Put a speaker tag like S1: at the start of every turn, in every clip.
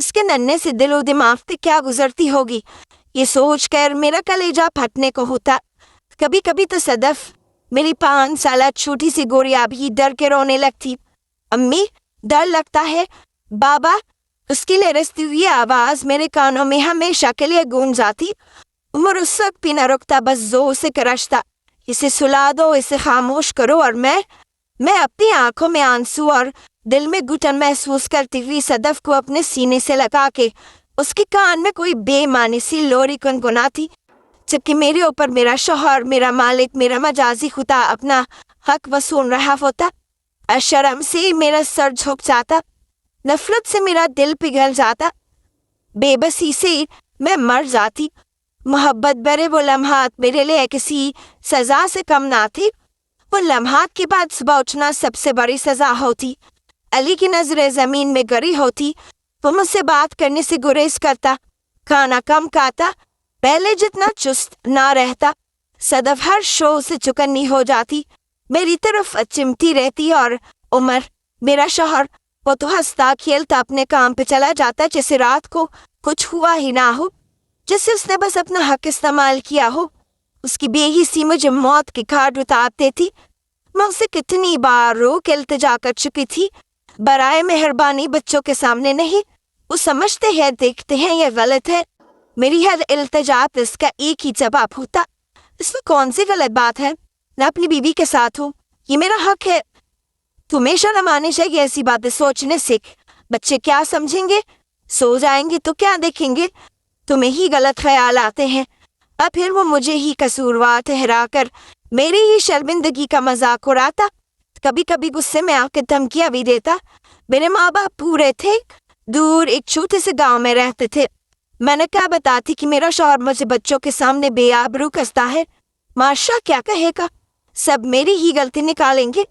S1: اس کے ننھے سے دل و دماغ پہ کیا گزرتی ہوگی، یہ سوچ کر میرا کلیجہ پھٹنے کو ہوتا۔ کبھی کبھی تو صدف، میری 5 سالہ چھوٹی سی گوریا بھی ڈر کے رونے لگتی۔ امی، ڈر لگتا ہے؟ بابا، اس کی لرزتی ہوئی آواز میرے کانوں میں ہمیشہ کے لیے گونج جاتی۔ عمر اس وقت بھی نہ رکتا، بس زور سے کرشتا، اسے سلا دو، اسے خاموش کرو۔ اور میں اپنی آنکھوں میں آنسو اور دل میں گھٹن محسوس کرتی ہوئی صدف کو اپنے سینے سے لگا کے اس کے کان میں کوئی بے معنی سی لوری گنگناتی، جبکہ میرے اوپر میرا شوہر، میرا مالک، میرا مجازی خدا اپنا حق وصول رہا ہوتا۔ شرم سے میرا سر جھک جاتا، نفرت سے میرا دل پگھل جاتا، بے بسی سے میں مر جاتی۔ محبت برے وہ لمحات میرے لیے کسی سزا سے کم نہ تھی۔ وہ لمحات کے بعد صبح اٹھنا سب سے بڑی سزا ہوتی۔ علی کی نظریں زمین میں گری ہوتی، وہ مجھ سے بات کرنے سے گریز کرتا، کھانا کم کھاتا، پہلے جتنا چست نہ رہتا۔ صدف ہر شو سے چکنی ہو جاتی، میری طرف چمٹی رہتی، اور عمر، میرا شوہر، وہ تو ہنستا کھیلتا اپنے کام پہ چلا جاتا جیسے رات کو کچھ ہوا ہی نہ ہو، جیسے اس نے بس اپنا حق استعمال کیا ہو۔ اس کی بے حسی مجھے موت کی گھاٹ اتارتے تھی۔ میں اسے کتنی بار رو کے التجا کر چکی تھی، برائے مہربانی بچوں کے سامنے نہیں، وہ سمجھتے ہیں، دیکھتے ہیں یہ غلط ہے۔ میری ہر التجا پہ اس کا ایک ہی جواب ہوتا، اس میں کون سی غلط بات ہے؟ میں اپنی بیوی کے ساتھ ہوں، یہ میرا حق ہے۔ تمہیں شرم آنی چاہیے ایسی باتیں سوچنے سے۔ بچے کیا سمجھیں گے؟ سو جائیں گے تو کیا دیکھیں گے؟ تمہیں ہی غلط خیال آتے ہیں، اور پھر وہ مجھے ہی قصوروار ٹھہرا کر میری ہی شرمندگی کا مذاق اڑاتا۔ کبھی کبھی غصے میں آ کے دھمکیاں بھی دیتا۔ میرے ماں باپ پورے تھے، دور ایک چھوٹے سے گاؤں میں رہتے تھے۔ میں نے کیا بتاتی کہ میرا شوہر مجھے بچوں کے سامنے بے آبرو کستا ہے، معاشرہ کیا کہے گا؟ سب میری ہی غلطی نکالیں گے۔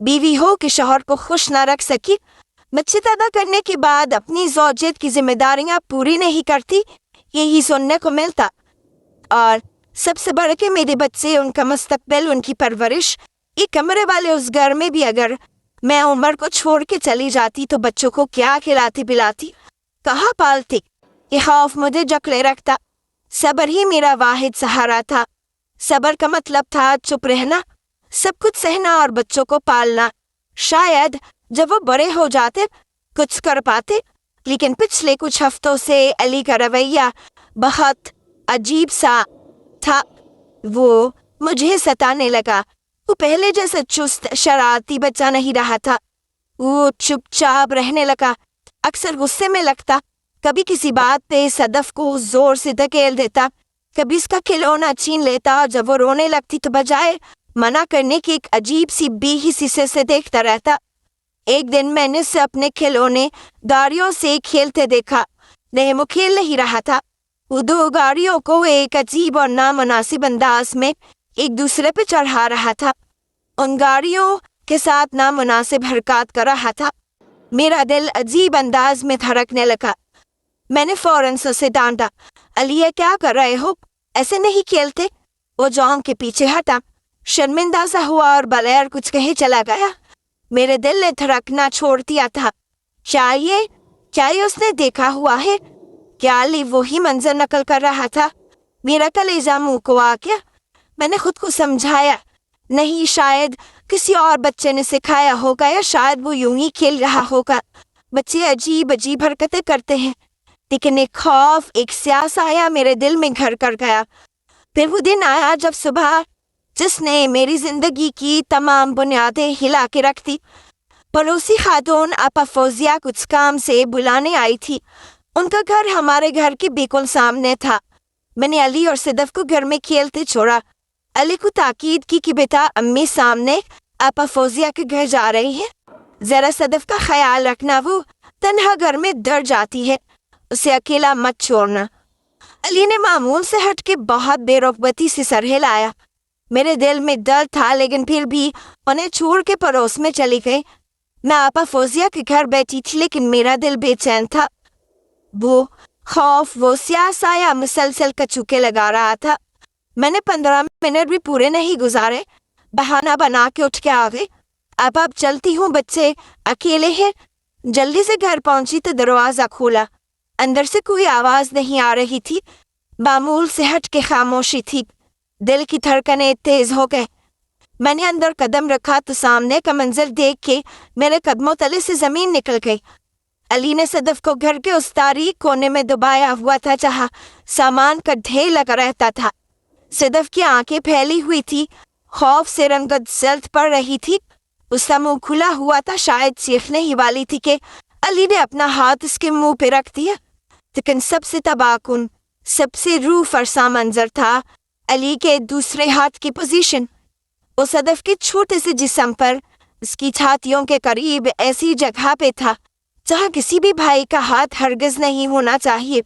S1: بیوی ہو کہ شوہر کو خوش نہ رکھ سکی، بچے پیدا کرنے کے بعد اپنی زوجیت کی ذمہ داریاں پوری نہیں کرتی، یہی سننے کو ملتا۔ اور سب سے بڑھ کے میرے بچے، ان کا مستقبل، ان کی پرورش، ایک کمرے والے اس گھر میں بھی اگر میں عمر کو چھوڑ کے چلی جاتی تو بچوں کو کیا کھلاتی پلاتی، کہاں پالتی؟ یہ خوف مجھے جکڑے رکھتا۔ صبر ہی میرا واحد سہارا تھا۔ صبر کا مطلب تھا چپ رہنا، سب کچھ سہنا اور بچوں کو پالنا۔ شاید جب وہ بڑے ہو جاتے کچھ کر پاتے، لیکن پچھلے کچھ ہفتوں سے علی کا رویہ بہت عجیب سا تھا۔ وہ مجھے ستانے لگا۔ وہ پہلے جیسا چست شرارتی بچہ نہیں رہا تھا، وہ چپ چاپ رہنے لگا، اکثر غصے میں لگتا، کبھی کسی بات پہ صدف کو زور سے دھکیل دیتا، کبھی اس کا کھلونا چھین لیتا، اور جب وہ رونے لگتی تو بجائے منع کرنے کی ایک عجیب سی بے حسی سے دیکھتا رہتا۔ ایک دن میں نے اسے اپنے کھلونے گاڑیوں سے کھیلتے دیکھا، نہیں وہ کھیل نہیں رہا تھا، وہ 2 گاڑیوں کو ایک عجیب اور نامناسب انداز میں ایک دوسرے پہ چڑھا رہا تھا، ان گاڑیوں کے ساتھ نامناسب حرکات کر رہا تھا۔ میرا دل عجیب انداز میں دھڑکنے لگا۔ میں نے فوراً سے ڈانٹا، علی یہ کیا کر رہے ہو؟ ایسے نہیں کھیلتے۔ وہ جون کے پیچھے ہٹا، شرمندہ سا ہوا اور بغیر کچھ کہے چلا گیا۔ میرے دل نے دھڑکنا چھوڑ دیا تھا۔ کیا یہ اس نے دیکھا ہوا ہے؟ کیا علی وہی منظر نقل کر رہا تھا؟ میرا کلیجہ منہ کو آ گیا۔ میں نے خود کو سمجھایا، نہیں، شاید کسی اور بچے نے سکھایا ہوگا، یا شاید وہ یوں ہی کھیل رہا ہوگا۔ بچے عجیب عجیب حرکتیں کرتے ہیں۔ لیکن ایک خوف، ایک سیاہ سایہ میرے دل میں گھر کر گیا۔ پھر وہ دن آیا جب صبح، جس نے میری زندگی کی تمام بنیادیں ہلا کے رکھ دی۔ پڑوسی خاتون آپا فوزیہ کچھ کام سے بلانے آئی تھی۔ ان کا گھر ہمارے گھر کے بالکل سامنے تھا۔ میں نے علی اور صدف کو گھر میں کھیلتے چھوڑا۔ علی کو تاکید کی کہ بیٹا، امی سامنے آپا فوزیہ کے گھر جا رہی ہے، ذرا صدف کا خیال رکھنا، وہ تنہا گھر میں ڈر جاتی ہے، اسے اکیلا مت چھوڑنا۔ علی نے معمول سے ہٹ کے بہت بے رغبتی سے سر ہلایا۔ میرے دل میں ڈر تھا، لیکن پھر بھی انہیں چھوڑ کے پڑوس میں چلی گئی۔ میں آپا فوزیہ کے گھر بیٹھی تھی، لیکن میرا دل بے چین تھا۔ وہ خوف، وہ سیاہ سایہ مسلسل کچوکے لگا رہا تھا۔ میں نے 15 منٹ بھی پورے نہیں گزارے، بہانہ بنا کے اٹھ کے آ گئی۔ اب چلتی ہوں، بچے اکیلے ہیں۔ جلدی سے گھر پہنچی تو دروازہ کھولا، اندر سے کوئی آواز نہیں آ رہی تھی، معمول سے ہٹ کے خاموشی تھی۔ دل کی دھڑکنیں تیز ہو گئے۔ میں نے اندر قدم رکھا تو سامنے کا منظر دیکھ کے میرے قدموں تلے سے زمین نکل گئی۔ علی نے صدف کو گھر کے اس تاریک کونے میں دبایا ہوا تھا جہاں سامان کا ڈھیر لگا رہتا تھا۔ صدف کی آنکھیں پھیلی ہوئی تھی، خوف سے رنگت زرد پڑ رہی تھی۔ اس کا منہ کھلا ہوا تھا، شاید چیخنے ہی والی تھی کہ علی نے اپنا ہاتھ اس کے منہ پہ رکھ دیا۔ لیکن سب سے تباہ کن، سب سے روح فرسا منظر تھا علی کے دوسرے ہاتھ کی پوزیشن۔ وہ صدف کے چھوٹے سے جسم پر، اس کی چھاتیوں کے قریب ایسی جگہ پہ تھا جہاں کسی بھی بھائی کا ہاتھ ہرگز نہیں ہونا چاہیے۔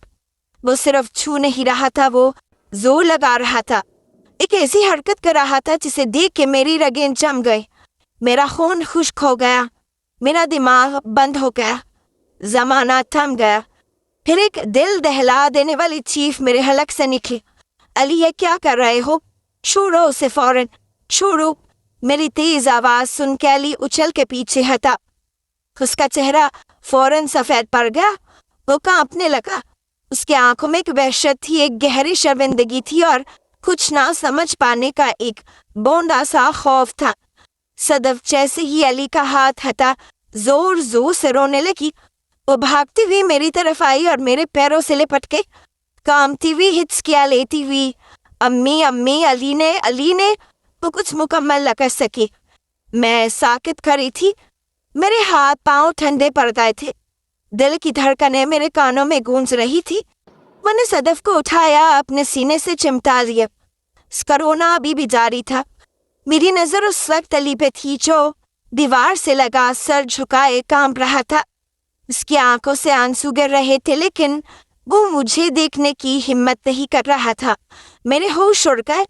S1: وہ صرف چھو نہیں رہا تھا، وہ زور لگا رہا تھا، ایک ایسی حرکت کر رہا تھا جسے دیکھ کے میری رگیں جم گئی، میرا خون خشک ہو گیا، میرا دماغ بند ہو گیا، زمانہ تھم گیا۔ پھر ایک دل دہلا دینے والی چیخ میرے حلق سے نکلی، علی یہ کیا کر رہے ہو؟ چھوڑو اسے فوراً، چھوڑو۔ میری تیز آواز سن کے علی اچھل کے پیچھے ہٹا۔ اس کا چہرہ فوراً سفید پڑ گیا، وہ کانپنے لگا۔ اس کی آنکھوں میں ایک وحشت تھی، ایک گہری شرمندگی تھی اور کچھ نہ سمجھ پانے کا ایک بوندا سا خوف تھا۔ صدف جیسے ہی علی کا ہاتھ ہٹا زور زور سے رونے لگی۔ وہ بھاگتی ہوئی میری طرف آئی اور میرے پیروں سے لپٹ کے کامتی ہوئی ہچکیاں لیتی ہوئی امی امی علی نے وہ کچھ مکمل نہ کر سکی۔ میں ساکت کھڑی تھی، میرے ہاتھ پاؤں ٹھنڈے پڑ گئے تھے، دل کی دھڑکنیں میرے کانوں میں گونج رہی تھی۔ میں نے صدف کو اٹھایا، اپنے سینے سے چمٹا لیا۔ اس کا رونا ابھی بھی جاری تھا۔ میری نظر اس وقت علی پہ تھی جو دیوار سے لگا سر جھکائے کانپ رہا تھا۔ اس کی آنکھوں سے آنسو گر رہے تھے لیکن وہ مجھے دیکھنے کی ہمت نہیں کر رہا تھا۔ میرے ہوش اڑ گئے۔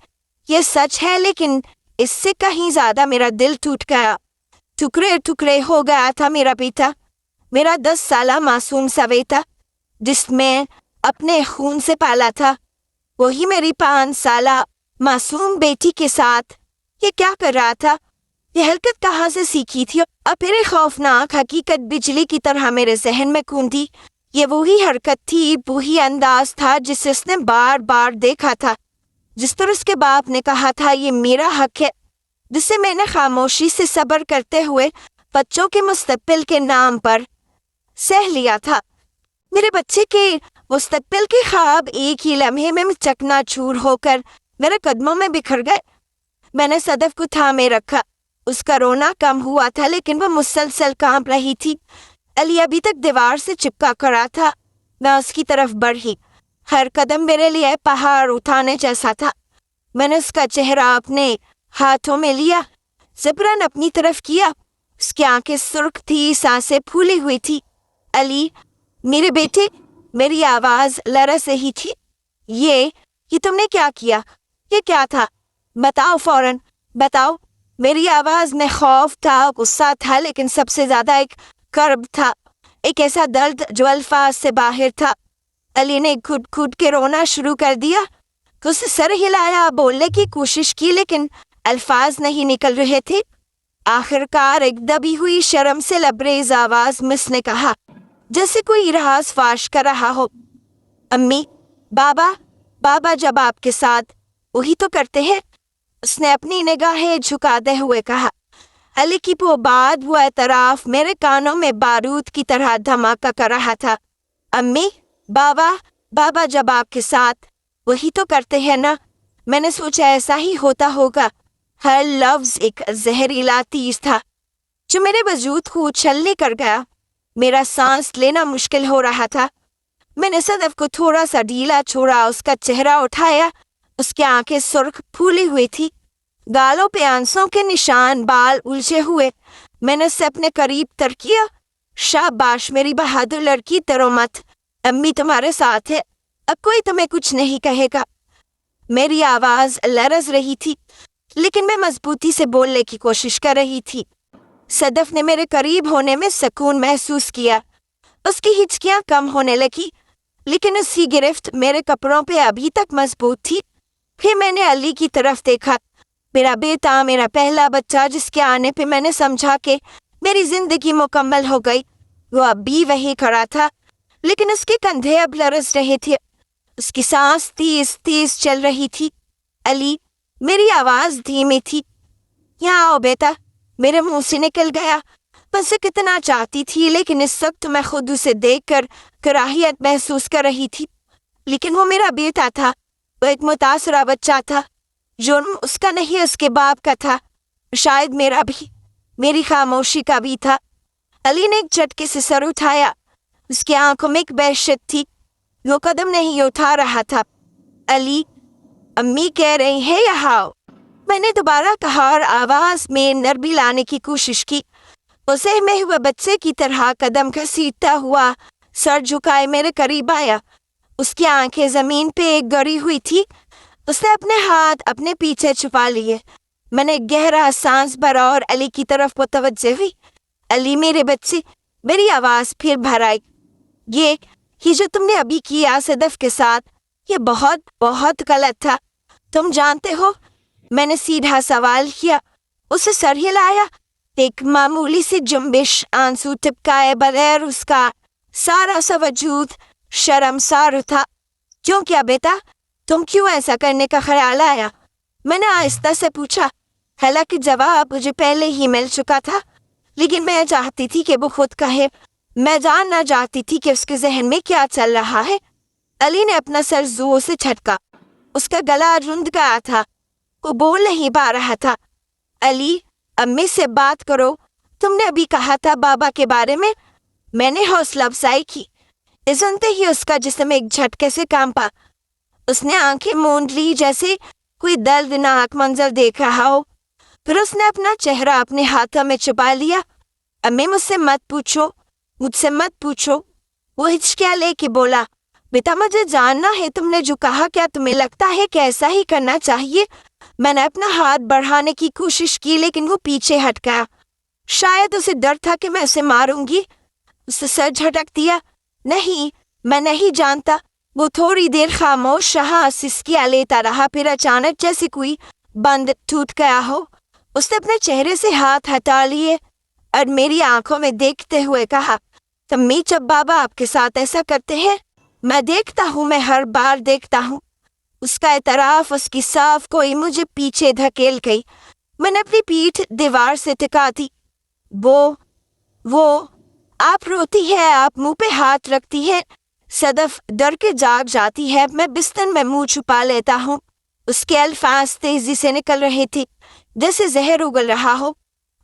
S1: یہ سچ ہے لیکن اس سے کہیں زیادہ میرا دل ٹوٹ گیا، ٹکڑے ٹکڑے ہو گیا تھا۔ میرا بیٹا، میرا 10 سالہ معصوم سا بیٹا جس میں اپنے خون سے پالا تھا، وہی میری 5 سالہ معصوم بیٹی کے ساتھ یہ کیا کر رہا تھا؟ یہ حرکت کہاں سے سیکھی تھی؟ اور پھر ایک خوفناک حقیقت بجلی کی طرح میرے ذہن میں گونجی۔ یہ وہی حرکت تھی، وہی انداز تھا جسے اس نے بار بار دیکھا تھا، جس طرح اس کے باپ نے کہا تھا یہ میرا حق ہے، جسے میں نے خاموشی سے صبر کرتے ہوئے بچوں کے مستقبل کے نام پر سہ لیا تھا۔ میرے بچے کے مستقبل کے خواب ایک ہی لمحے میں چکنا چور ہو کر میرے قدموں میں بکھر گئے۔ میں نے صدف کو تھامے رکھا۔ اس کا رونا کم ہوا تھا لیکن وہ مسلسل کانپ رہی تھی۔ علی ابھی تک دیوار سے چپکا کھڑا تھا۔ میں اس کی طرف بڑھی، ہر قدم میرے لیے پہاڑ اٹھانے جیسا تھا۔ میں نے اس کا چہرہ اپنے ہاتھوں میں لیا، زبرن اپنی طرف کیا۔ اس کی آنکھیں سرخ تھی، سانسیں پھولی ہوئی تھی۔ علی، میرے بیٹے، میری آواز لرز رہی تھی۔ یہ تم نے کیا کیا؟ یہ کیا تھا؟ بتاؤ فوراً، بتاؤ۔ میری آواز میں خوف تھا، غصہ تھا، لیکن سب سے زیادہ ایک کرب تھا، ایک ایسا درد جو الفاظ سے باہر تھا۔ علی نے گھٹ گھٹ کے رونا شروع کر دیا۔ اس نے سر ہلایا، بولنے کی کوشش کی لیکن الفاظ نہیں نکل رہے تھے۔ آخر کار ایک دبی ہوئی شرم سے لبریز آواز میں اس نے کہا جیسے کوئی راز فاش کر رہا ہو، امی، بابا جب آپ کے ساتھ وہی تو کرتے ہیں۔ اس نے اپنی نگاہیں جھکاتے ہوئے کہا۔ علی کی وہ بات، وہ اعتراف میرے کانوں میں بارود کی طرح دھماکہ کر رہا تھا۔ امی، بابا جب آپ کے ساتھ وہی تو کرتے ہیں نا۔ میں نے سوچا ایسا ہی ہوتا ہوگا۔ ہر لفظ ایک زہریلا تیز تھا جو میرے وجود کو اچھلنے کر گیا۔ میرا سانس لینا مشکل ہو رہا تھا۔ میں نے صدف کو تھوڑا سا ڈھیلا چھوڑا، اس کا چہرہ اٹھایا۔ اس کی آنکھیں سرخ پھولی ہوئی تھی، گالوں پہ آنسوں کے نشان، بال الجھے ہوئے۔ میں نے اسے اپنے قریب تر کیا۔ شاباش میری بہادر لڑکی، ترو مت، امی تمہارے ساتھ ہے، اب کوئی تمہیں کچھ نہیں کہے گا۔ میری آواز لرز رہی تھی لیکن میں مضبوطی سے بولنے کی کوشش کر رہی تھی۔ صدف نے میرے قریب ہونے میں سکون محسوس کیا۔ اس کی ہچکیاں کم ہونے لگی لیکن اس کی گرفت میرے کپڑوں پہ ابھی تک مضبوط تھی۔ پھر میں نے علی کی طرف دیکھا، میرا بیٹا، میرا پہلا بچہ جس کے آنے پہ میں نے سمجھا کہ میری زندگی مکمل ہو گئی۔ وہ اب بھی وہی کھڑا تھا، لیکن اس کے کندھے اب لرز رہے تھے، اس کی سانس تیز تیز چل رہی تھی۔ علی، میری آواز دھیمی تھی۔ یہاں آؤ بیٹا، میرے منہ سے نکل گیا۔ میں اسے کتنا چاہتی تھی، لیکن اس وقت میں خود اسے دیکھ کر کراہیت محسوس کر رہی تھی۔ لیکن وہ میرا بیٹا تھا، وہ ایک متاثرہ بچہ تھا۔ جرم اس کا نہیں، اس کے باپ کا تھا، شاید میرا بھی، میری خاموشی کا بھی تھا۔ علی نے ایک جھٹکے سے سر اٹھایا، اس کی آنکھوں میں ایک وحشت تھی۔ وہ قدم نہیں اٹھا رہا تھا۔ علی، امی کہہ رہی ہیں یہاں آؤ، میں نے دوبارہ کہا اور آواز میں نرمی لانے کی کوشش کی۔ وہ سہمے ہوئے بچے کی طرح قدم گھسیٹتا ہوا سر جھکائے میرے قریب آیا۔ اس کی آنکھیں زمین پہ گڑی ہوئی تھی۔ اس نے اپنے ہاتھ اپنے پیچھے چھپا لیے۔ میں نے گہرا سانس بھرا اور علی کی طرف متوجہ ہوئی۔ علی میرے بچے، میری آواز پھر بھر آئی۔ یہ جو تم نے ابھی کیا صدف کے ساتھ، یہ بہت بہت غلط تھا، تم جانتے ہو؟ میں نے سیدھا سوال کیا۔ اسے سر ہلایا، ایک معمولی سی جنبش آنسو ٹپکائے بغیر اس کا سارا سا وجود شرمسار تھا۔ کیوں کیا بیٹا؟ تم کیوں ایسا کرنے کا خیال آیا؟ میں نے آہستہ سے پوچھا، حالانکہ جواب مجھے پہلے ہی مل چکا تھا، لیکن میں چاہتی تھی کہ وہ خود کہے۔ میں جاننا چاہتی تھی کہ اس کے ذہن میں کیا چل رہا ہے۔ علی نے اپنا سر زور سے جھٹکا، اس کا گلا رند گیا تھا، وہ بول نہیں پا رہا تھا۔ علی، امی سے بات کرو، تم نے ابھی کہا تھا بابا کے بارے میں۔ میں نے حوصلہ افزائی کی۔ سنتے ہی اس کا جسم ایک جھٹکے سے کانپا۔ اس نے آنکھیں موند لی جیسے کوئی دردناک منظر دیکھ رہا ہو، پھر اس نے اپنا چہرہ اپنے ہاتھوں میں چھپا لیا۔ امی، مجھ سے مت پوچھو۔ وہ ہچکیاں لے کے بولا، بیٹا مجھے جاننا ہے تم نے جو کہا، کیا تمہیں لگتا ہے کہ ایسا ہی کرنا چاہیے؟ میں نے اپنا ہاتھ بڑھانے کی کوشش کی، لیکن وہ پیچھے ہٹ گیا۔ شاید اسے ڈر تھا کہ میں اسے ماروں گی۔ اسے سر جھٹک دیا، نہیں، میں نہیں جانتا۔ وہ تھوڑی دیر خاموش رہا، سسکیاں لیتا رہا، پھر اچانک جیسے کوئی بند ٹوٹ گیا ہو، اس نے اپنے چہرے سے ہاتھ ہٹا لیے اور میری آنکھوں میں دیکھتے ہوئے کہا، امی، جب بابا آپ کے ساتھ ایسا کرتے ہیں، میں دیکھتا ہوں، میں ہر بار دیکھتا ہوں۔ اس کا اعتراف، اس کی صاف کوئی مجھے پیچھے دھکیل گئی۔ میں نے اپنی پیٹھ دیوار سے ٹکا دی۔ وہ آپ روتی ہے، آپ منہ پہ ہاتھ رکھتی ہے۔ صدف ڈر کے جاگ جاتی ہے۔ میں بستر میں منہ چھپا لیتا ہوں۔ اس کے الفاظ تیزی سے نکل رہے تھے جیسے زہر اگل رہا ہو۔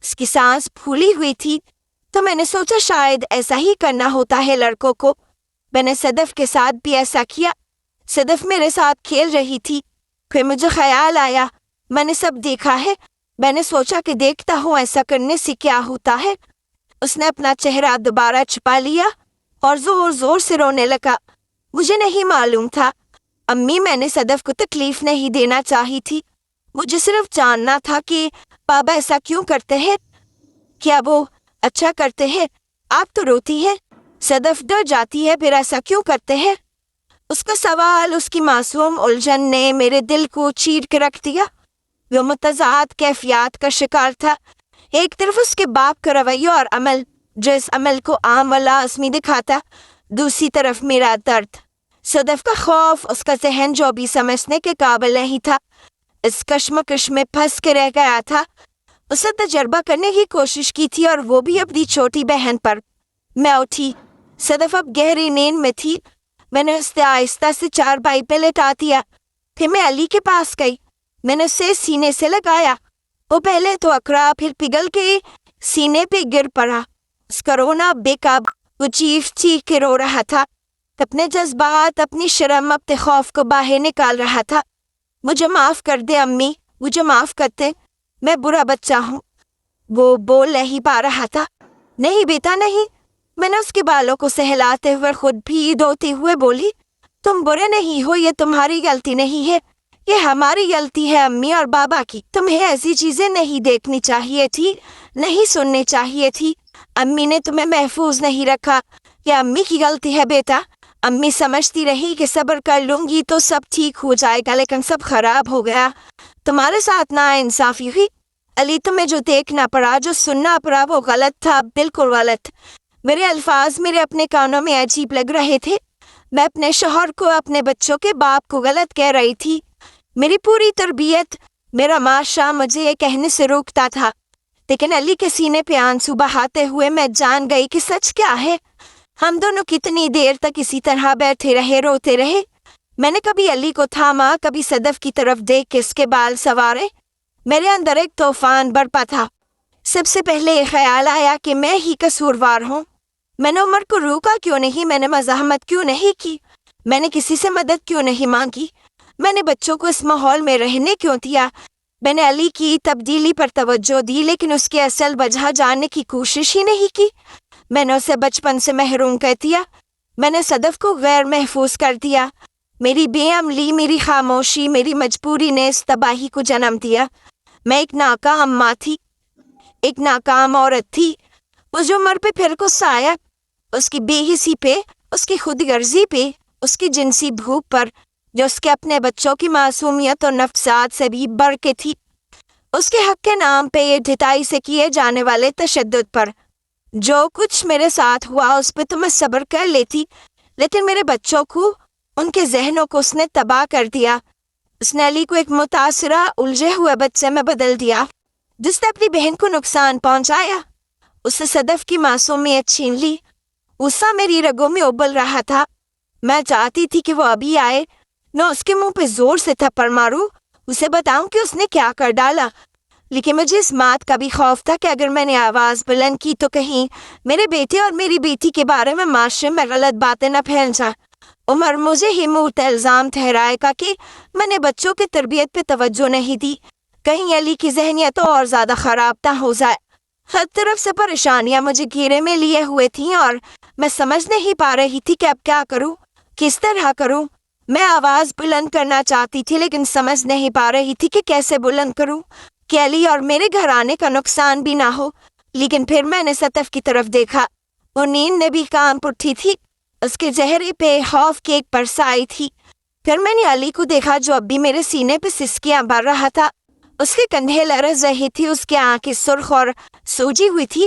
S1: اس کی سانس پھولی ہوئی تھی، تو میں نے سوچا شاید ایسا ہی کرنا ہوتا ہے لڑکوں کو۔ میں نے صدف کے ساتھ بھی ایسا کیا۔ صدف میرے ساتھ کھیل رہی تھی، پھر مجھے خیال آیا میں نے سب دیکھا ہے۔ میں نے سوچا کہ دیکھتا ہوں ایسا کرنے سے کیا ہوتا ہے۔ اس نے اپنا چہرہ دوبارہ چھپا لیا اور زور زور سے رونے لگا۔ مجھے نہیں معلوم تھا امی، میں نے صدف کو تکلیف نہیں دینا چاہی تھی۔ مجھے صرف جاننا تھا کہ بابا ایسا کیوں کرتے ہیں۔ کیا وہ اچھا کرتے ہیں؟ آپ تو روتی ہے، صدف ڈر جاتی ہے، پھر ایسا کیوں کرتے ہیں؟ اس کا سوال، اس کی معصوم الجھن نے میرے دل کو چیر کے رکھ دیا۔ وہ متضاد کیفیات کا شکار تھا۔ ایک طرف اس کے باپ کا رویہ اور عمل جو اس عمل کو عام و لازمی دکھاتا، دوسری طرف میرا درد، صدف کا خوف، اس کا ذہن جو بھی سمجھنے کے قابل نہیں تھا، اس کشمکش میں پھنس کے رہ گیا تھا۔ اسے تجربہ کرنے کی کوشش کی تھی، اور وہ بھی اپنی چھوٹی بہن پر۔ میں اٹھی، صدف اب گہری نیند میں تھی۔ میں نے اسے آہستہ سے چارپائی پہ لٹا دیا، پھر میں علی کے پاس گئی۔ میں نے اسے سینے سے لگایا۔ وہ پہلے تو اکڑا، پھر پگھل کے سینے پہ گر پڑا۔ اس کا رونا بے قابو، وہ چیخ چیخ کے رو رہا تھا، اپنے جذبات، اپنی شرم، اپنے خوف کو باہر نکال رہا تھا۔ مجھے معاف کر دے امی، مجھے معاف کرتے، میں برا بچہ ہوں۔ وہ بول نہیں پا رہا تھا۔ نہیں بیٹا نہیں، میں نے اس کے بالوں کو سہلاتے ہوئے خود بھی دھوتے ہوئے بولی، تم برے نہیں ہو، یہ تمہاری غلطی نہیں ہے، یہ ہماری غلطی ہے امی اور بابا کی۔ تمہیں ایسی چیزیں نہیں دیکھنی چاہیے تھی، نہیں سننی چاہیے تھی۔ امی نے تمہیں محفوظ نہیں رکھا، یہ امی کی غلطی ہے بیٹا۔ امی سمجھتی رہی کہ صبر کر لوں گی تو سب ٹھیک ہو جائے گا، لیکن سب خراب ہو گیا۔ تمہارے ساتھ ناانصافی ہوئی۔ علی، تمہیں جو دیکھنا پڑا، جو سننا پڑا، وہ غلط تھا، بالکل غلط۔ میرے الفاظ میرے اپنے کانوں میں عجیب لگ رہے تھے۔ میں اپنے شوہر کو اپنے بچوں کے باپ کو غلط کہہ رہی تھی۔ میری پوری تربیت، میرا معاشرہ مجھے یہ کہنے سے روکتا تھا، لیکن علی کے سینے پہ آنسو بہاتے ہوئے میں جان گئی کہ سچ کیا ہے۔ ہم دونوں کتنی دیر تک اسی طرح بیٹھے رہے، روتے رہے۔ میں نے کبھی علی کو تھاما، کبھی صدف کی طرف دیکھ کے اس کے بال سنوارے۔ میرے اندر ایک طوفان برپا تھا۔ سب سے پہلے یہ خیال آیا کہ میں ہی قصوروار ہوں۔ میں نے عمر کو روکا کیوں نہیں؟ میں نے مزاحمت کیوں نہیں کی؟ میں نے کسی سے مدد کیوں نہیں مانگی؟ میں نے بچوں کو اس ماحول میں رہنے کیوں دیا؟ میں نے علی کی تبدیلی پر توجہ دی، لیکن اس کی اصل وجہ جاننے کی کوشش ہی نہیں کی۔ میں نے اسے بچپن سے محروم کر دیا۔ میں نے صدف کو غیر محفوظ کر دیا۔ میری بے عملی، میری خاموشی، میری مجبوری نے اس تباہی کو جنم دیا۔ میں ایک ناکام ماں تھی، ایک ناکام عورت تھی۔ مجھ عمر پہ پھر غصہ آیا، اس کی بے حسی پہ، اس کی خود غرضی پہ، اس کی جنسی بھوک پر، جو اس کے اپنے بچوں کی معصومیت اور نفسات سے بھی بڑھ کے تھی، اس کے حق کے نام پہ یہ ڈھٹائی سے کیے جانے والے تشدد پر۔ جو کچھ میرے ساتھ ہوا اس پہ تو میں صبر کر لیتی، لیکن میرے بچوں کو، ان کے ذہنوں کو اس نے تباہ کر دیا۔ اس نے علی کو ایک متاثرہ، الجھے ہوئے بچے میں بدل دیا جس نے اپنی بہن کو نقصان پہنچایا۔ اس سے صدف کی معصومیت چھین لی۔ غصہ میری رگوں میں ابل رہا تھا۔ میں چاہتی تھی کہ وہ ابھی آئے، میں اس کے منہ پہ زور سے تھپڑ ماروں، اسے بتاؤں کہ اس نے کیا کر ڈالا، لیکن مجھے اس بات کا بھی خوف تھا کہ اگر میں نے آواز بلند کی تو کہیں میرے بیٹے اور میری بیٹی کے بارے میں معاشرے میں غلط باتیں نہ پھیل جائیں۔ عمر مجھے ہی منہ الزام ٹھہرائے گا کہ میں نے بچوں کی تربیت پہ توجہ نہیں دی، کہیں علی کی ذہنیت اور زیادہ خراب نہ ہو جائے۔ ہر طرف سے پریشانیاں مجھے گھیرے میں لیے ہوئے تھیں اور میں سمجھ نہیں پا رہی تھی کہ اب کیا کروں، کس طرح کروں۔ میں آواز بلند کرنا چاہتی تھی، لیکن سمجھ نہیں پا رہی تھی کہ کیسے بلند کروں کہ علی اور میرے گھرانے کا نقصان بھی نہ ہو۔ لیکن پھر میں نے صدف کی طرف دیکھا، وہ نیند نے بھی کام اٹھی تھی، اس کے چہرے پہ خوف کی ایک پرسائی تھی۔ پھر میں نے علی کو دیکھا جو اب بھی میرے سینے پہ سسکیاں بھر رہا تھا۔ اس کے کندھے لرز رہی تھی، اس کی آنکھیں سرخ اور سوجی ہوئی تھی۔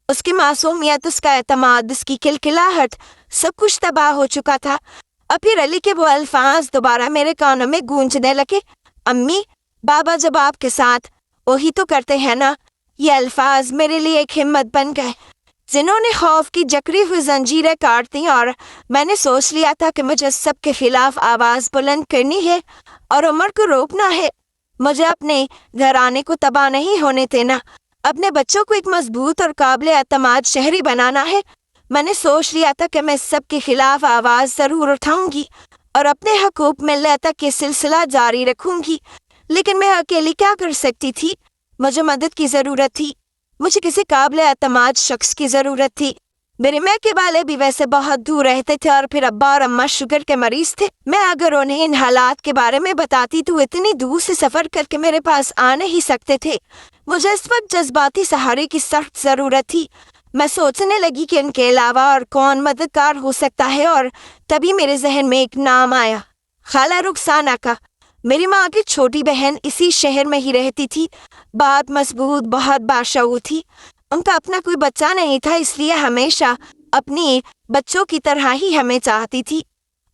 S1: اس کی معصومیت، اس کا اعتماد، اس کی کلکلاہٹ، سب کچھ تباہ ہو چکا تھا۔ اب پھر علی کے وہ الفاظ دوبارہ میرے کانوں میں گونجنے لگے، امی، بابا جب آپ کے ساتھ وہی تو کرتے ہیں نا۔ یہ الفاظ میرے لیے ایک ہمت بن گئے، جنہوں نے خوف کی جکڑی ہوئی زنجیریں کاٹ دیں، اور میں نے سوچ لیا تھا کہ مجھے سب کے خلاف آواز بلند کرنی ہے اور عمر کو روکنا ہے۔ مجھے اپنے گھرانے کو تباہ نہیں ہونے دینا، اپنے بچوں کو ایک مضبوط اور قابل اعتماد شہری بنانا ہے۔ میں نے سوچ لیا تھا کہ میں سب کے خلاف آواز ضرور اٹھاؤں گی اور اپنے حقوق ملنے تک یہ سلسلہ جاری رکھوں گی، لیکن میں اکیلی کیا کر سکتی تھی؟ مجھے مدد کی ضرورت تھی، مجھے کسی قابل اعتماد شخص کی ضرورت تھی۔ میرے میکے والے بھی ویسے بہت دور رہتے تھے اور پھر ابا اور اماں شوگر کے مریض تھے۔ میں اگر انہیں ان حالات کے بارے میں بتاتی تو اتنی دور سے سفر کر کے میرے پاس آ نہیں سکتے تھے۔ مجھے اس وقت جذباتی سہارے کی سخت ضرورت تھی۔ میں سوچنے لگی کہ ان کے علاوہ اور کون مددگار ہو سکتا ہے، اور تبھی میرے ذہن میں ایک نام آیا، خالہ رخسانہ کا۔ میری ماں کی چھوٹی بہن اسی شہر میں ہی رہتی تھی، بہت مضبوط، بہت باشعور تھی۔ ان کا اپنا کوئی بچہ نہیں تھا، اس لیے ہمیشہ اپنی بچوں کی طرح ہی ہمیں چاہتی تھی۔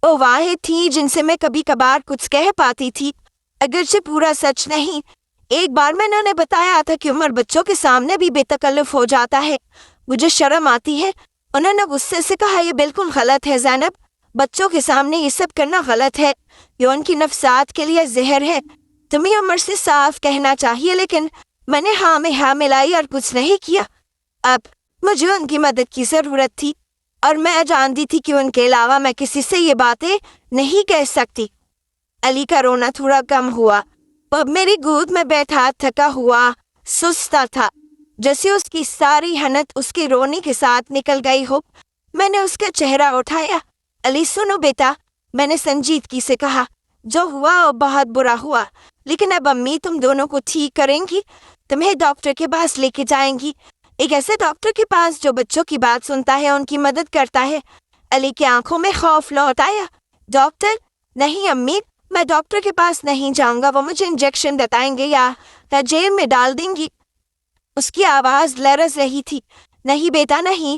S1: وہ واحد تھی جن سے میں کبھی کبھار کچھ کہہ پاتی تھی، اگرچہ پورا سچ نہیں۔ ایک بار میں نے بتایا تھا کہ عمر بچوں کے سامنے بھی بے تکلف ہو جاتا ہے، مجھے شرم آتی ہے۔ انہوں نے غصے سے کہا، یہ بالکل غلط ہے زینب، بچوں کے سامنے یہ سب کرنا غلط ہے، یہ ان کی نفسیات کے لیے زہر ہے۔ تمہیں عمر سے صاف کہنا چاہیے، لیکن میں نے ہاں میں ہاں ملائی اور کچھ نہیں کیا۔ اب مجھے ان کی مدد کی ضرورت تھی، اور میں جانتی تھی کہ ان کے علاوہ میں کسی سے یہ باتیں نہیں کہہ سکتی۔ علی کا رونا تھوڑا کم ہوا، وہ اب میری گود میں بیٹھا تھکا ہوا سستا تھا، جیسے اس کی ساری حنت اس کے رونے کے ساتھ نکل گئی ہو۔ میں نے اس کا چہرہ اٹھایا۔ علی سنو بیٹا، میں نے سنجیدگی سے کہا، جو ہوا وہ بہت برا ہوا، لیکن اب امی تم دونوں کو ٹھیک کریں گی، تمہیں ڈاکٹر کے پاس لے کے جائیں گی، ایک ایسے ڈاکٹر کے پاس جو بچوں کی بات سنتا ہے، ان کی مدد کرتا ہے۔ علی کی آنکھوں میں خوف لوٹ آیا۔ ڈاکٹر؟ نہیں امی، میں ڈاکٹر کے پاس نہیں جاؤں گا، وہ مجھے انجیکشن بتائیں گے یا جیل میں ڈال دیں گی۔ اس کی آواز لرز رہی تھی۔ نہیں بیٹا نہیں،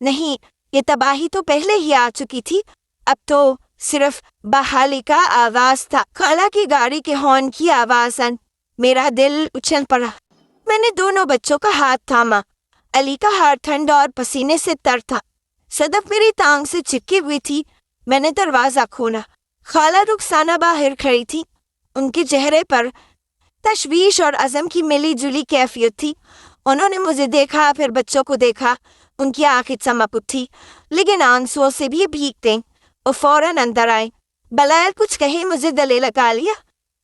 S1: نہیں، یہ تباہی تو پہلے ہی آ چکی تھی، اب تو صرف بحالی کا آواز تھا۔ خالہ کی گاڑی کے ہارن کی آواز ان میرا دل اچھل پڑا۔ میں نے دونوں بچوں کا ہاتھ تھاما۔ علی کا ہاتھ ٹھنڈا اور پسینے سے تر تھا، صدف میری ٹانگ سے چپکی ہوئی تھی۔ میں نے دروازہ کھولا۔ خالہ رخسانہ باہر کھڑی تھی، ان کے چہرے پر تشویش اور عزم کی ملی جلی کیفیت تھی۔ انہوں نے مجھے دیکھا، پھر بچوں کو دیکھا۔ ان کی آنکھیں چمک اٹھی لیکن آنسوؤں سے بھی بھیگتے، وہ فوراً اندر آئے۔ بغیر کچھ کہے مجھے گلے لگا لیا،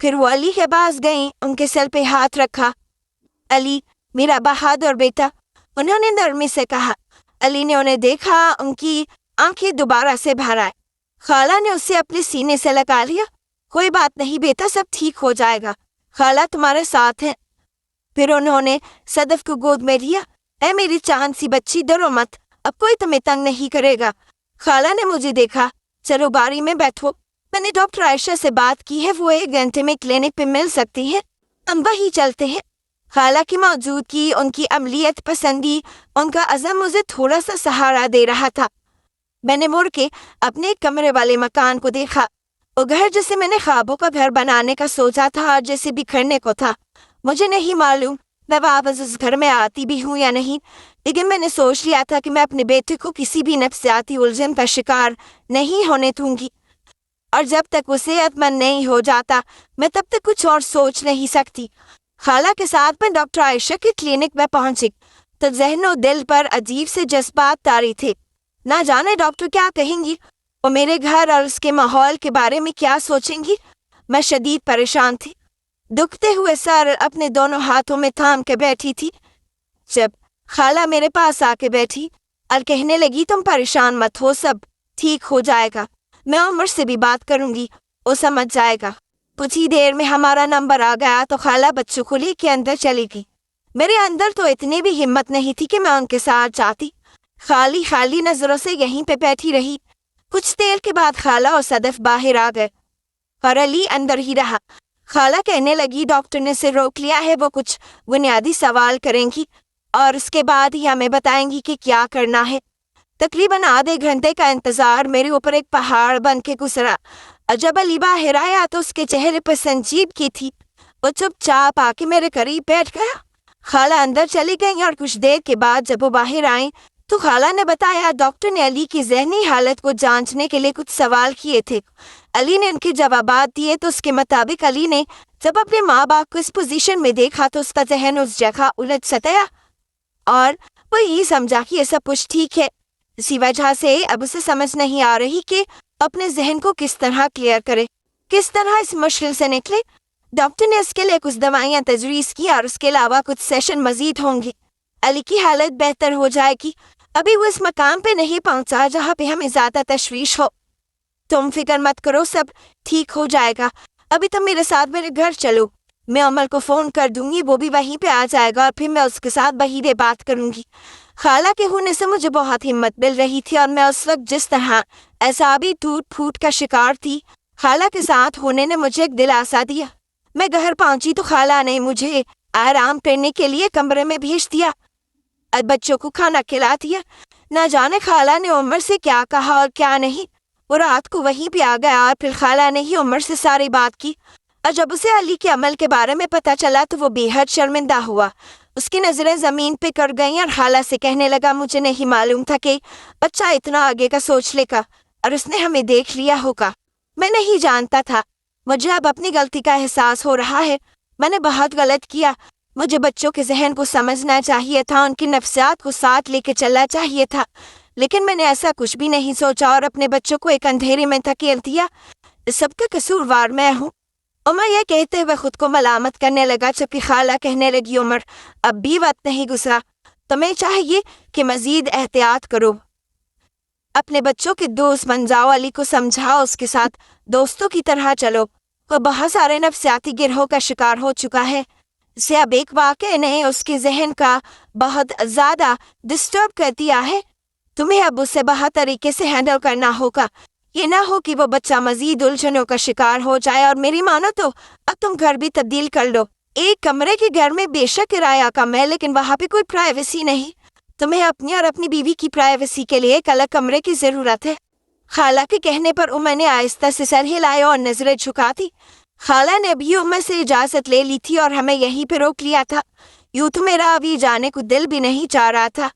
S1: پھر وہ علی کے پاس گئیں، ان کے سر پہ ہاتھ رکھا۔ علی میرا بہادر بیٹا، انہوں نے نرمی سے کہا۔ علی نے انہیں دیکھا، ان کی آنکھیں دوبارہ سے بھر آئیں۔ خالہ نے اسے اپنے سینے سے لگا لیا۔ کوئی بات نہیں بیٹا، سب ٹھیک ہو جائے گا، خالہ تمہارے ساتھ ہیں۔ پھر انہوں نے صدف کو گود میں لیا۔ اے میری چاند سی بچی، ڈرو مت، اب کوئی تمہیں تنگ نہیں کرے گا۔ خالہ نے مجھے دیکھا۔ چلو باری میں بیٹھو، میں نے ڈاکٹر عائشہ سے بات کی ہے، وہ 1 گھنٹے میں کلینک پہ مل سکتی ہیں، ہم وہی چلتے ہیں۔ خالہ کی موجودگی، ان کی عملیت پسندی، ان کا عزم مجھے تھوڑا سا سہارا دے رہا تھا۔ میں نے مڑ کے اپنے کمرے والے مکان کو دیکھا، وہ گھر جسے میں نے خوابوں کا گھر بنانے کا سوچا تھا اور جسے بکھرنے کو تھا۔ مجھے نہیں معلوم میں واپس اس گھر میں آتی بھی ہوں یا نہیں، لیکن میں نے سوچ لیا تھا کہ میں اپنے بیٹے کو کسی بھی نفسیاتی الجھن کا شکار نہیں ہونے دوں گی، اور جب تک وہ صحت مند نہیں ہو جاتا میں تب تک کچھ اور سوچ نہیں سکتی۔ خالہ کے ساتھ میں ڈاکٹر عائشہ کے کلینک میں پہنچی تو ذہن و دل پر عجیب سے جذبات طاری تھے۔ نہ جانے ڈاکٹر کیا کہیں گی، وہ میرے گھر اور اس کے ماحول کے بارے میں کیا سوچیں گی۔ میں شدید پریشان تھی، دکھتے ہوئے سر اپنے دونوں ہاتھوں میں تھام کے بیٹھی تھی۔ جب خالہ میرے پاس آ کے بیٹھی اور کہنے لگی تم پریشان مت ہو، سب ٹھیک ہو جائے گا، میں عمر سے بھی بات کروں گی، وہ سمجھ جائے گا۔ کچھ ہی دیر میں ہمارا نمبر آ گیا تو خالہ بچوں کو لے کے اندر چلی گئی۔ میرے اندر تو اتنی بھی ہمت نہیں تھی کہ میں ان کے ساتھ جاتی، خالی نظروں سے یہیں پہ بیٹھی رہی۔ کچھ دیر کے بعد خالہ اور صدف باہر آ گئے اور علی اندر ہی رہا۔ خالہ کہنے لگی ڈاکٹر نے اسے روک لیا ہے، وہ کچھ بنیادی سوال کریں گی اور اس کے بعد ہی ہمیں بتائیں گی کہ کیا کرنا ہے۔ تقریباً آدھے گھنٹے کا انتظار میرے اوپر ایک پہاڑ بن کے گزرا، اور جب علی باہر آیا تو اس کے چہرے پر سنجیدگی تھی۔ وہ چپ چاپ آ کے میرے قریب بیٹھ گیا۔ خالہ اندر چلی گئی اور کچھ دیر کے بعد جب وہ باہر آئیں تو خالہ نے بتایا ڈاکٹر نے علی کی ذہنی حالت کو جانچنے کے لیے کچھ سوال کیے تھے۔ علی نے ان کے جوابات دیے تو اس کے مطابق علی نے جب اپنے ماں باپ کو اس پوزیشن میں دیکھا تو اس کا ذہن اس جگہ الجھ ستیا اور وہ یہ سمجھا کہ یہ سب کچھ ٹھیک ہے۔ اسی وجہ سے اب اسے سمجھ نہیں آ رہی کہ اپنے ذہن کو کس طرح کلیئر کرے، کس طرح اس مشکل سے نکلے۔ ڈاکٹر نے اس کے لیے کچھ دوائیاں تجویز کی اور اس کے علاوہ کچھ سیشن مزید ہوں گی۔ علی کی حالت بہتر ہو جائے گی، ابھی وہ اس مقام پہ نہیں پہنچا جہاں پہ ہمیں زیادہ تشویش ہو۔ تم فکر مت کرو، سب ٹھیک ہو جائے گا۔ ابھی تم میرے ساتھ میرے گھر چلو، میں عمر کو فون کر دوں گی، وہ بھی وہیں پہ آ جائے گا اور پھر میں اس کے ساتھ بہیرے بات کروں گی۔ خالہ کے ہونے سے مجھے بہت ہمت مل رہی تھی اور میں اس وقت جس طرح اعصابی ٹوٹ پھوٹ کا شکار تھی، خالہ کے ساتھ ہونے نے مجھے ایک دلاسا دیا۔ میں گھر پہنچی تو خالہ نے مجھے آرام کرنے کے لیے کمرے میں بھیج دیا اور بچوں کو کھانا کھلا دیا۔ نہ جانے خالہ نے عمر سے کیا کہا اور کیا نہیں، وہ رات کو وہیں پہ آ گیا اور پھر خالہ نے ہی عمر سے ساری بات کی، اور جب اسے علی کے عمل کے بارے میں پتہ چلا تو وہ بے حد شرمندہ ہوا۔ اس کی نظریں زمین پہ کر گئیں اور خالہ سے کہنے لگا مجھے نہیں معلوم تھا کہ بچہ اتنا آگے کا سوچ لے گا اور اس نے ہمیں دیکھ لیا ہوگا، میں نہیں جانتا تھا۔ مجھے اب اپنی غلطی کا احساس ہو رہا ہے، میں نے بہت غلط کیا۔ مجھے بچوں کے ذہن کو سمجھنا چاہیے تھا، ان کی نفسیات کو ساتھ لے کے چلنا چاہیے تھا، لیکن میں نے ایسا کچھ بھی نہیں سوچا اور اپنے بچوں کو ایک اندھیرے میں دھکیل دیا۔ سب کا قصوروار میں ہوں۔ عمر یہ کہتے ہوئے خود کو ملامت کرنے لگا، جبکہ خالہ کہنے لگی عمر اب بھی وقت نہیں گزرا، تمہیں چاہیے کہ مزید احتیاط کرو، اپنے بچوں کے دوست بن جاؤ، علی کو سمجھاؤ اس کے ساتھ دوستوں کی طرح چلو، وہ بہت سارے نفسیاتی گروہوں کا شکار ہو چکا ہے، اسے اب ایک واقعہ نے اس کے ذہن کا بہت زیادہ ڈسٹرب کر دیا ہے، تمہیں اب اسے بہت طریقے سے ہینڈل کرنا ہوگا، یہ نہ ہو کہ وہ بچہ مزید الجھنوں کا شکار ہو جائے۔ اور میری مانو تو اب تم گھر بھی تبدیل کر لو، ایک کمرے کے گھر میں بے شک کرایہ کم ہے لیکن وہاں پہ کوئی پرائیویسی نہیں، تمہیں اپنی اور اپنی بیوی کی پرائیویسی کے لیے ایک الگ کمرے کی ضرورت ہے۔ خالہ کے کہنے پر عمر نے آہستہ سے سر ہلایا اور نظریں جھکا دی۔ خالہ نے ابھی عمر سے اجازت لے لی تھی اور ہمیں یہیں پہ روک لیا تھا۔ یوں تو میرا ابھی جانے کو دل بھی نہیں چاہ رہا تھا۔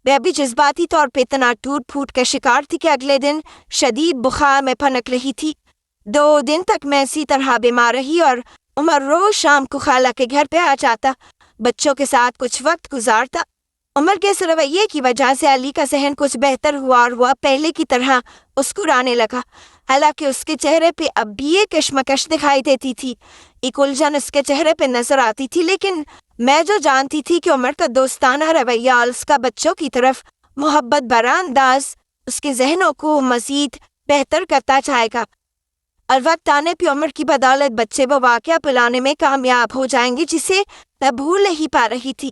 S1: میں ابھی جذباتی طور پہ اتنا ٹوٹ پھوٹ کا شکار تھی کہ اگلے دن شدید بخار میں پھنک رہی تھی۔ 2 دن تک میں اسی طرح بیمار رہی اور عمر روز شام کو خالہ کے گھر پہ آ جاتا، بچوں کے ساتھ کچھ وقت گزارتا۔ عمر کے اس رویے کی وجہ سے علی کا ذہن کچھ بہتر ہوا اور وہ پہلے کی طرح مسکرانے لگا، حالانکہ اس کے چہرے پہ اب بھی ایک کشمکش دکھائی دیتی تھی، ایک الجھن اس کے چہرے پہ نظر آتی تھی۔ لیکن میں جو جانتی تھی کہ عمر کا دوستانہ رویہ اور اس کا بچوں کی طرف محبت بھرا انداز اس کے ذہنوں کو مزید بہتر کرتا جائے گا، اور وقت آنے پہ عمر کی بدولت بچے وہ واقعہ پلانے میں کامیاب ہو جائیں گے جسے میں بھول نہیں پا رہی تھی۔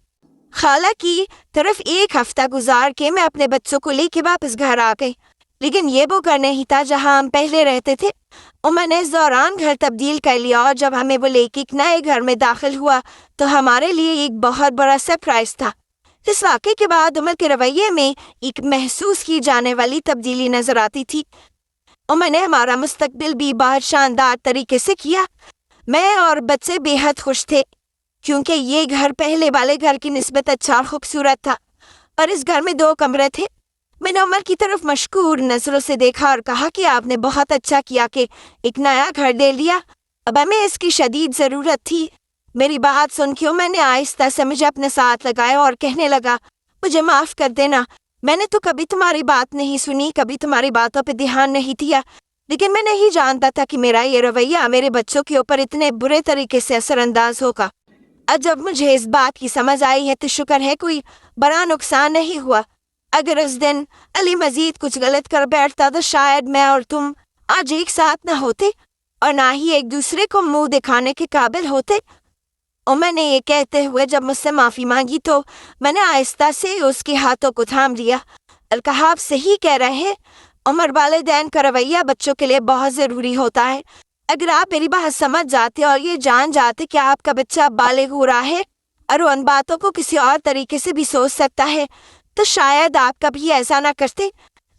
S1: خالہ کی طرف 1 ہفتہ گزار کے میں اپنے بچوں کو لے کے واپس گھر آ گئی، لیکن یہ وہ گھر نہیں تھا جہاں ہم پہلے رہتے تھے۔ عمر نے اس دوران گھر تبدیل کر لیا اور جب ہمیں وہ لے کے ایک نئے گھر میں داخل ہوا تو ہمارے لیے ایک بہت بڑا سرپرائز تھا۔ اس واقعے کے بعد عمر کے رویے میں ایک محسوس کی جانے والی تبدیلی نظر آتی تھی۔ عمر نے ہمارا مستقبل بھی بہت شاندار طریقے سے کیا۔ میں اور بچے بے حد خوش تھے کیونکہ یہ گھر پہلے والے گھر کی نسبت اچھا اور خوبصورت تھا، اور اس گھر میں 2 کمرے تھے۔ میں نے عمر کی طرف مشکور نظروں سے دیکھا اور کہا کہ آپ نے بہت اچھا کیا کہ ایک نیا گھر لے لیا، اب ہمیں اس کی شدید ضرورت تھی۔ میری بات سن کے عمر نے آہستہ سے مجھے اپنے ساتھ لگایا اور کہنے لگا، مجھے معاف کر دینا، میں نے تو کبھی تمہاری بات نہیں سنی، کبھی تمہاری باتوں پہ دھیان نہیں دیا، لیکن میں نہیں جانتا تھا کہ میرا یہ رویہ میرے بچوں کے اوپر اتنے برے طریقے سے اثر انداز ہوگا۔ اب جب مجھے اس بات کی سمجھ آئی ہے تو شکر ہے کوئی بڑا نقصان نہیں ہوا۔ اگر اس دن علی مزید کچھ غلط کر بیٹھتا تو شاید میں اور تم آج ایک ساتھ نہ ہوتے اور نہ ہی ایک دوسرے کو منہ دکھانے کے قابل ہوتے۔ عمر نے یہ کہتے ہوئے جب مجھ سے معافی مانگی تو میں نے آہستہ سے اس کے ہاتھوں کو تھام لیا۔ القحاب صحیح کہہ رہے ہیں، عمر والدین کا رویہ بچوں کے لیے بہت ضروری ہوتا ہے۔ اگر آپ میری بات سمجھ جاتے اور یہ جان جاتے کہ آپ کا بچہ بالغ ہو رہا ہے اور وہ ان باتوں کو کسی اور طریقے سے بھی سوچ سکتا ہے تو شاید آپ کبھی ایسا نہ کرتے،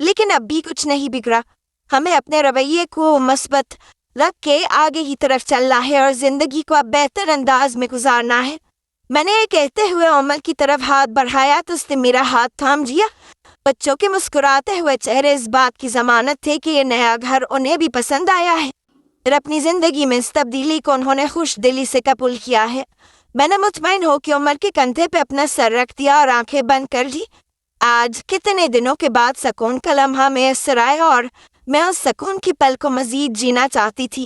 S1: لیکن اب بھی کچھ نہیں بگڑا۔ ہمیں اپنے رویے کو مثبت رکھ کے آگے کی طرف چلنا ہے اور زندگی کو اب بہتر انداز میں گزارنا ہے۔ میں نے یہ کہتے ہوئے عمر کی طرف ہاتھ بڑھایا تو اس نے میرا ہاتھ تھام لیا۔ بچوں کے مسکراتے ہوئے چہرے اس بات کی ضمانت تھے کہ یہ نیا گھر انہیں بھی پسند آیا ہے اور اپنی زندگی میں اس تبدیلی کو انہوں نے خوش دلی سے قبول کیا ہے۔ میں نے مطمئن ہو کے عمر کے کندھے پہ اپنا سر رکھ دیا اور آنکھیں بند کر لی۔ آج کتنے دنوں کے بعد سکون کا لمحہ میسر آیا اور میں اس سکون کی پل کو مزید جینا چاہتی تھی۔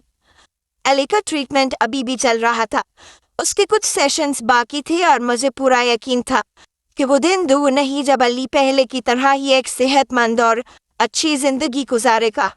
S1: علی کا ٹریٹمنٹ ابھی بھی چل رہا تھا، اس کے کچھ سیشنز باقی تھے اور مجھے پورا یقین تھا کہ وہ دن دور نہیں جب علی پہلے کی طرح ہی ایک صحت مند اور اچھی زندگی گزارے گا۔